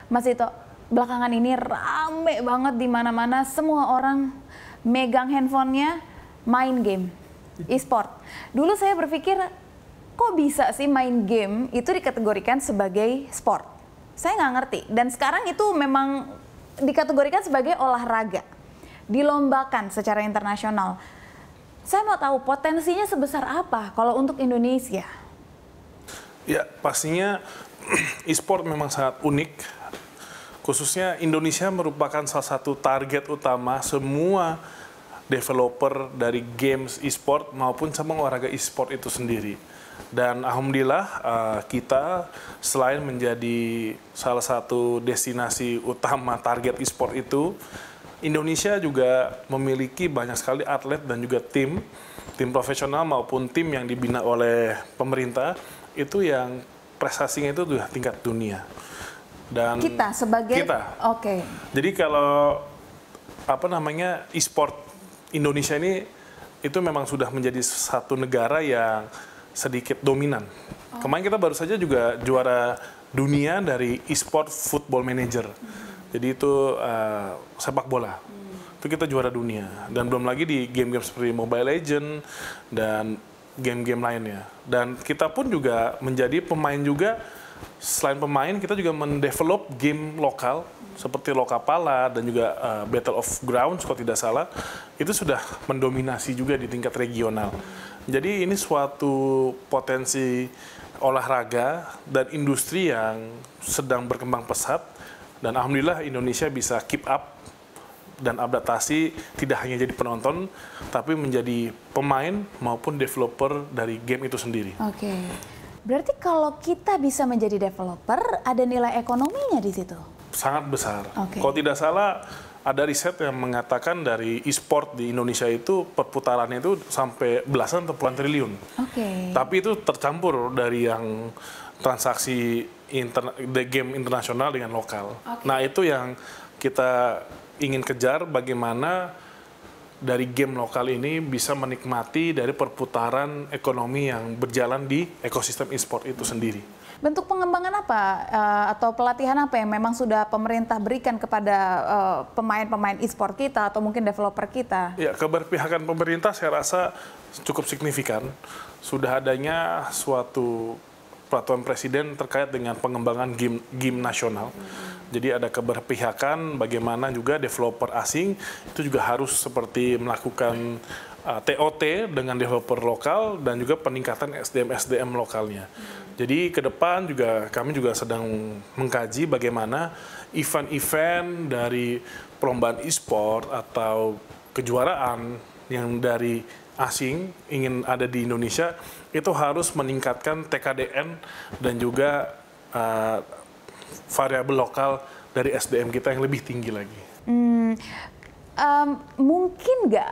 Mas Dito, belakangan ini rame banget di mana-mana, semua orang megang handphonenya main game, e-sport. Dulu saya berpikir, kok bisa sih main game itu dikategorikan sebagai sport? Saya nggak ngerti. Dan sekarang itu memang dikategorikan sebagai olahraga, dilombakan secara internasional. Saya mau tahu potensinya sebesar apa kalau untuk Indonesia? Ya, pastinya e-sport memang sangat unik. Khususnya Indonesia merupakan salah satu target utama semua developer dari games e-sport maupun cabang olahraga e-sport itu sendiri. Dan alhamdulillah kita selain menjadi salah satu destinasi utama target e-sport itu, Indonesia juga memiliki banyak sekali atlet dan juga tim profesional maupun tim yang dibina oleh pemerintah itu yang prestasinya itu sudah tingkat dunia. Dan kita sebagai Oke. Jadi kalau e-sport Indonesia ini itu memang sudah menjadi satu negara yang sedikit dominan. Kemarin kita baru saja juga juara dunia dari e-sport Football Manager. Jadi itu sepak bola. Itu kita juara dunia. Dan belum lagi di game-game seperti Mobile Legends dan game-game lainnya. Dan kita pun juga menjadi pemain juga. Selain pemain, kita juga mendevelop game lokal seperti Lokapala dan juga Battle of Grounds kalau tidak salah, itu sudah mendominasi juga di tingkat regional. Jadi ini suatu potensi olahraga dan industri yang sedang berkembang pesat, dan alhamdulillah Indonesia bisa keep up dan adaptasi, tidak hanya jadi penonton, tapi menjadi pemain maupun developer dari game itu sendiri. Oke. Berarti kalau kita bisa menjadi developer, ada nilai ekonominya di situ? Sangat besar. Kalau tidak salah, ada riset yang mengatakan dari e-sport di Indonesia itu perputarannya itu sampai belasan atau puluhan triliun. Tapi itu tercampur dari yang transaksi game internasional dengan lokal. Nah itu yang kita ingin kejar, bagaimana dari game lokal ini bisa menikmati dari perputaran ekonomi yang berjalan di ekosistem e-sport itu sendiri. Bentuk pengembangan apa atau pelatihan apa yang memang sudah pemerintah berikan kepada pemain-pemain e-sport kita atau mungkin developer kita? Ya, keberpihakan pemerintah saya rasa cukup signifikan. Sudah adanya suatu peraturan presiden terkait dengan pengembangan game nasional. Jadi ada keberpihakan bagaimana juga developer asing itu juga harus seperti melakukan TOT dengan developer lokal dan juga peningkatan SDM lokalnya. Jadi ke depan juga kami juga sedang mengkaji bagaimana event-event dari perlombaan e-sport atau kejuaraan yang dari asing ingin ada di Indonesia itu harus meningkatkan TKDN dan juga variabel lokal dari SDM kita yang lebih tinggi lagi. Mungkin nggak,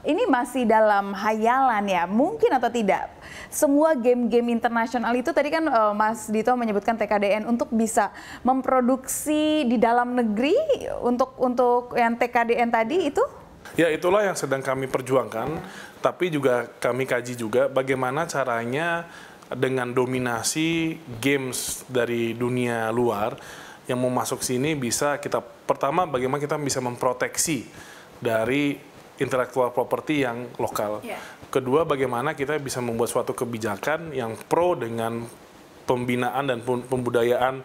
ini masih dalam hayalan ya, mungkin atau tidak, semua game-game internasional itu tadi kan Mas Dito menyebutkan TKDN untuk bisa memproduksi di dalam negeri untuk yang TKDN tadi itu? Ya, itulah yang sedang kami perjuangkan, tapi juga kami kaji juga bagaimana caranya dengan dominasi games dari dunia luar yang mau masuk sini bisa kita, pertama bagaimana kita bisa memproteksi dari intellectual property yang lokal. Kedua, bagaimana kita bisa membuat suatu kebijakan yang pro dengan pembinaan dan pembudayaan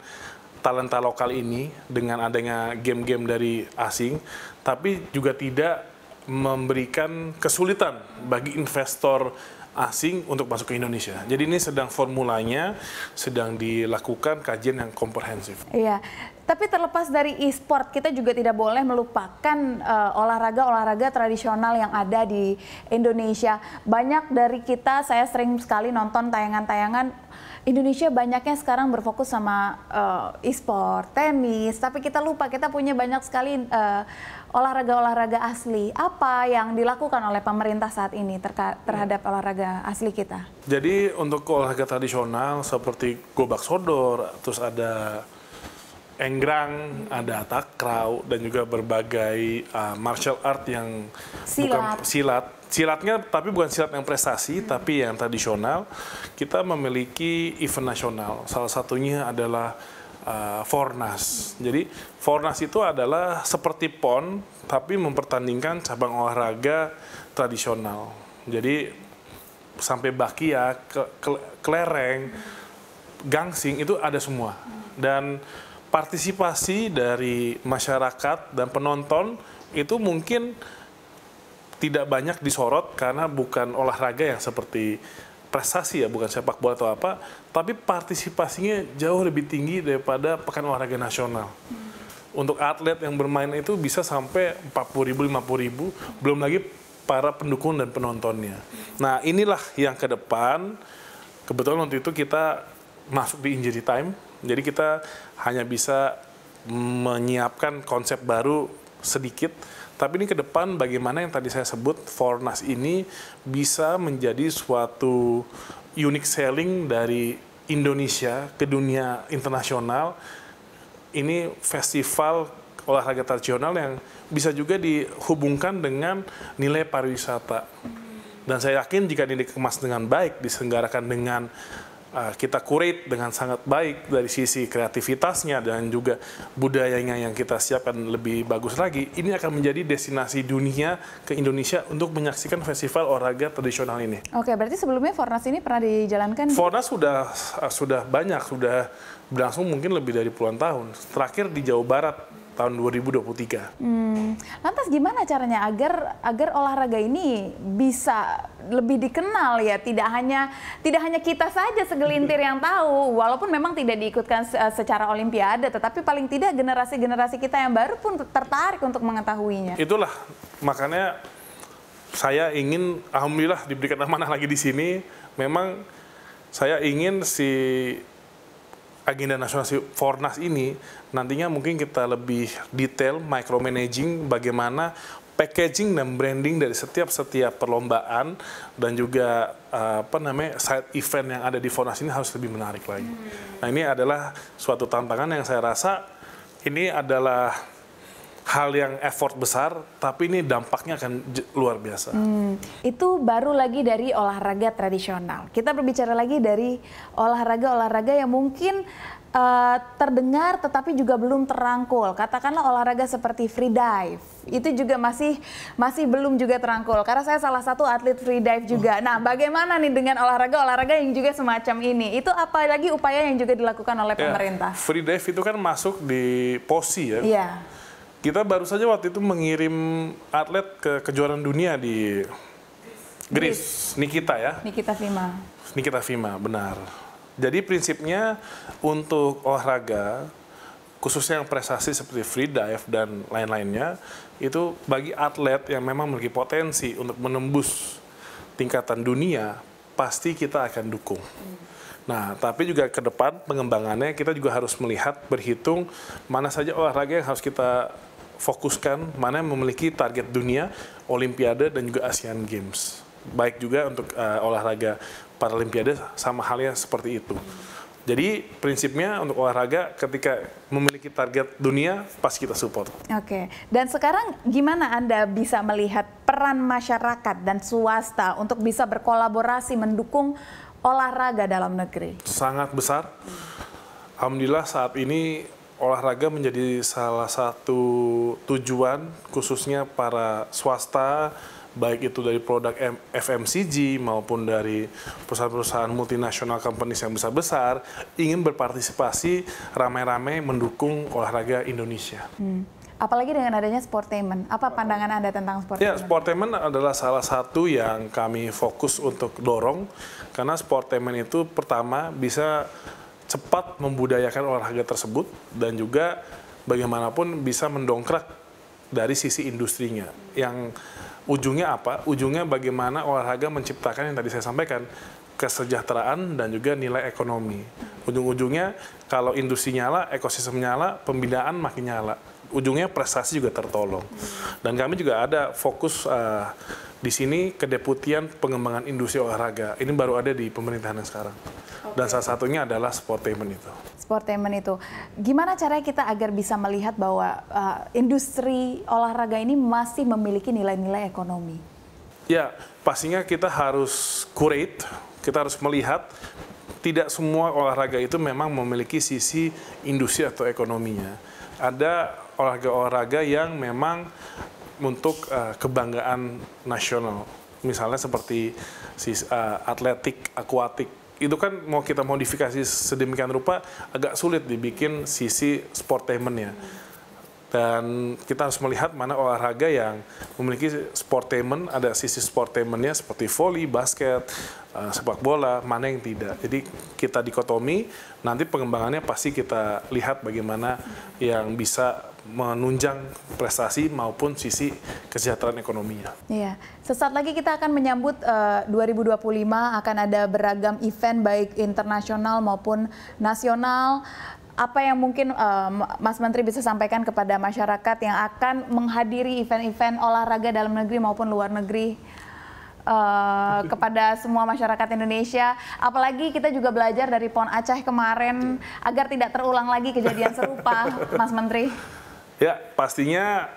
talenta lokal ini dengan adanya game-game dari asing, tapi juga tidak memberikan kesulitan bagi investor asing untuk masuk ke Indonesia. Jadi ini sedang formulanya, sedang dilakukan kajian yang komprehensif. Iya, tapi terlepas dari e-sport, kita juga tidak boleh melupakan olahraga-olahraga tradisional yang ada di Indonesia. Banyak dari kita, saya sering sekali nonton tayangan-tayangan, Indonesia banyaknya sekarang berfokus sama e-sport, tenis, tapi kita lupa kita punya banyak sekali olahraga-olahraga asli. Apa yang dilakukan oleh pemerintah saat ini terhadap olahraga asli kita? Jadi untuk olahraga tradisional seperti gobak sodor, terus ada enggrang, ada takraw, dan juga berbagai martial art yang bukan silat. Silatnya tapi bukan silat yang prestasi, tapi yang tradisional. Kita memiliki event nasional. Salah satunya adalah Fornas. Jadi Fornas itu adalah seperti PON tapi mempertandingkan cabang olahraga tradisional. Jadi sampai bakia, kelereng, gangsing itu ada semua. Dan partisipasi dari masyarakat dan penonton itu mungkin tidak banyak disorot karena bukan olahraga yang seperti prestasi ya, bukan sepak bola atau apa, tapi partisipasinya jauh lebih tinggi daripada Pekan Olahraga Nasional. Untuk atlet yang bermain itu bisa sampai 40.000, 50.000, belum lagi para pendukung dan penontonnya. Nah, inilah yang ke depan, kebetulan waktu itu kita masuk di injury time, jadi kita hanya bisa menyiapkan konsep baru sedikit. Tapi ini ke depan bagaimana yang tadi saya sebut Fornas ini bisa menjadi suatu unique selling dari Indonesia ke dunia internasional. Ini festival olahraga tradisional yang bisa juga dihubungkan dengan nilai pariwisata. Dan saya yakin jika ini dikemas dengan baik, diselenggarakan dengan kita curate dengan sangat baik dari sisi kreativitasnya dan juga budayanya yang kita siapkan lebih bagus lagi, ini akan menjadi destinasi dunia ke Indonesia untuk menyaksikan festival olahraga tradisional ini. Oke, berarti sebelumnya Fornas ini pernah dijalankan? Fornas sudah banyak, sudah berlangsung mungkin lebih dari puluhan tahun. Terakhir di Jawa Barat tahun 2023. Lantas gimana caranya agar olahraga ini bisa lebih dikenal ya, tidak hanya kita saja segelintir yang tahu, walaupun memang tidak diikutkan secara olimpiade, tetapi paling tidak generasi-generasi kita yang baru pun tertarik untuk mengetahuinya. Itulah makanya saya ingin, alhamdulillah diberikan amanah lagi di sini, memang saya ingin si agenda nasional Fornas ini nantinya mungkin kita lebih detail micromanaging bagaimana packaging dan branding dari setiap perlombaan dan juga side event yang ada di Fornas ini harus lebih menarik lagi. Nah, ini adalah suatu tantangan yang saya rasa ini adalah hal yang effort besar, tapi ini dampaknya akan luar biasa. Itu baru lagi dari olahraga tradisional. Kita berbicara lagi dari olahraga-olahraga yang mungkin terdengar tetapi juga belum terangkul. Katakanlah olahraga seperti free dive. Itu juga masih belum juga terangkul. Karena saya salah satu atlet free dive juga. Nah, bagaimana nih dengan olahraga-olahraga yang juga semacam ini? Itu apa lagi upaya yang juga dilakukan oleh pemerintah? Free dive itu kan masuk di POSI ya. Iya. Kita baru saja waktu itu mengirim atlet ke kejuaraan dunia di Greece, Nikita ya. Nikita Vima, benar. Jadi prinsipnya untuk olahraga, khususnya yang prestasi seperti free dive dan lain-lainnya, itu bagi atlet yang memang memiliki potensi untuk menembus tingkatan dunia, pasti kita akan dukung. Nah, tapi juga ke depan pengembangannya kita juga harus melihat, berhitung mana saja olahraga yang harus kita fokuskan, mana yang memiliki target dunia, Olimpiade dan juga Asian Games. Baik juga untuk olahraga Paralimpiade sama halnya seperti itu. Jadi prinsipnya untuk olahraga ketika memiliki target dunia pasti kita support. Oke, dan sekarang gimana Anda bisa melihat peran masyarakat dan swasta untuk bisa berkolaborasi mendukung olahraga dalam negeri? Sangat besar. Alhamdulillah saat ini olahraga menjadi salah satu tujuan khususnya para swasta, baik itu dari produk FMCG maupun dari perusahaan-perusahaan multinasional companies yang besar-besar, ingin berpartisipasi ramai-ramai mendukung olahraga Indonesia. Apalagi dengan adanya sportainment. Apa pandangan Anda tentang sportainment? Ya, sportainment adalah salah satu yang kami fokus untuk dorong, karena sportainment itu pertama bisa cepat membudayakan olahraga tersebut dan juga bagaimanapun bisa mendongkrak dari sisi industrinya. Yang ujungnya apa? Ujungnya bagaimana olahraga menciptakan yang tadi saya sampaikan, kesejahteraan dan juga nilai ekonomi. Ujung-ujungnya kalau industri nyala, ekosistem nyala, pembinaan makin nyala. Ujungnya prestasi juga tertolong. Dan kami juga ada fokus di sini kedeputian pengembangan industri olahraga. Ini baru ada di pemerintahan yang sekarang. Dan salah satunya adalah sportainment itu. Sportainment itu. Gimana caranya kita agar bisa melihat bahwa industri olahraga ini masih memiliki nilai-nilai ekonomi? Ya, pastinya kita harus curate, kita harus melihat tidak semua olahraga itu memang memiliki sisi industri atau ekonominya. Ada olahraga-olahraga yang memang untuk kebanggaan nasional. Misalnya seperti atletik, akuatik. Itu kan mau kita modifikasi sedemikian rupa agak sulit dibikin sisi sportainment-nya. Dan kita harus melihat mana olahraga yang memiliki sportainment, ada sisi sportainment-nya seperti volley, basket, sepak bola, mana yang tidak. Jadi kita dikotomi, nanti pengembangannya pasti kita lihat bagaimana yang bisa menunjang prestasi maupun sisi kesejahteraan ekonominya. Iya, sesaat lagi kita akan menyambut 2025, akan ada beragam event baik internasional maupun nasional. Apa yang mungkin Mas Menteri bisa sampaikan kepada masyarakat yang akan menghadiri event-event olahraga dalam negeri maupun luar negeri kepada semua masyarakat Indonesia? Apalagi kita juga belajar dari PON Aceh kemarin agar tidak terulang lagi kejadian serupa, Mas Menteri. Ya, pastinya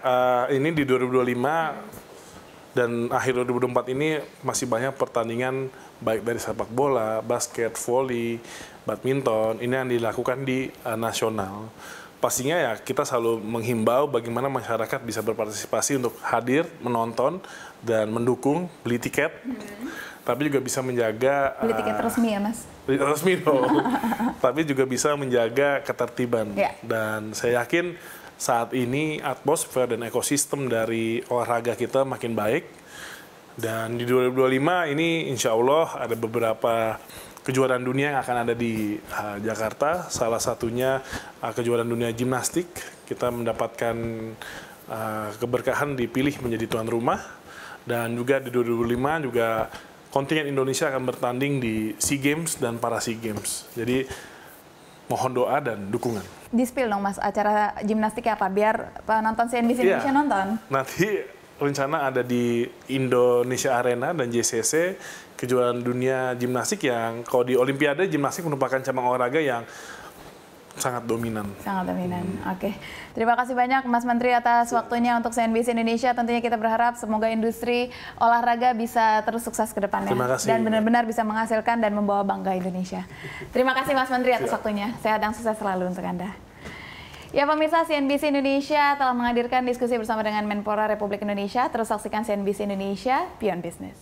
ini di 2025 dan akhir 2024 ini masih banyak pertandingan baik dari sepak bola, basket, volley, badminton, ini yang dilakukan di nasional. Pastinya ya kita selalu menghimbau bagaimana masyarakat bisa berpartisipasi untuk hadir, menonton, dan mendukung, beli tiket. Tapi juga bisa menjaga... Beli tiket resmi ya, Mas? Resmi dong. Tapi juga bisa menjaga ketertiban. Ya. Dan saya yakin saat ini atmosfer dan ekosistem dari olahraga kita makin baik. Dan di 2025 ini insya Allah ada beberapa kejuaraan dunia yang akan ada di Jakarta. Salah satunya kejuaraan dunia gimnastik. Kita mendapatkan keberkahan dipilih menjadi tuan rumah. Dan juga di 2025 juga kontingen Indonesia akan bertanding di SEA Games dan Para SEA Games. Jadi mohon doa dan dukungan. Di-spill dong Mas, acara gimnastiknya apa? Biar penonton CNBC Indonesia nonton. Nanti rencana ada di Indonesia Arena dan JCC, kejuaraan dunia gimnastik yang kalau di Olimpiade gimnastik merupakan cabang olahraga yang sangat dominan. Sangat dominan, oke. Terima kasih banyak Mas Menteri atas waktunya untuk CNBC Indonesia. Tentunya kita berharap semoga industri olahraga bisa terus sukses ke depannya. Terima kasih. Dan benar-benar bisa menghasilkan dan membawa bangga Indonesia. Terima kasih Mas Menteri atas waktunya. Sehat dan sukses selalu untuk Anda. Ya pemirsa, CNBC Indonesia telah menghadirkan diskusi bersama dengan Menpora Republik Indonesia. Terus saksikan CNBC Indonesia Beyond Business.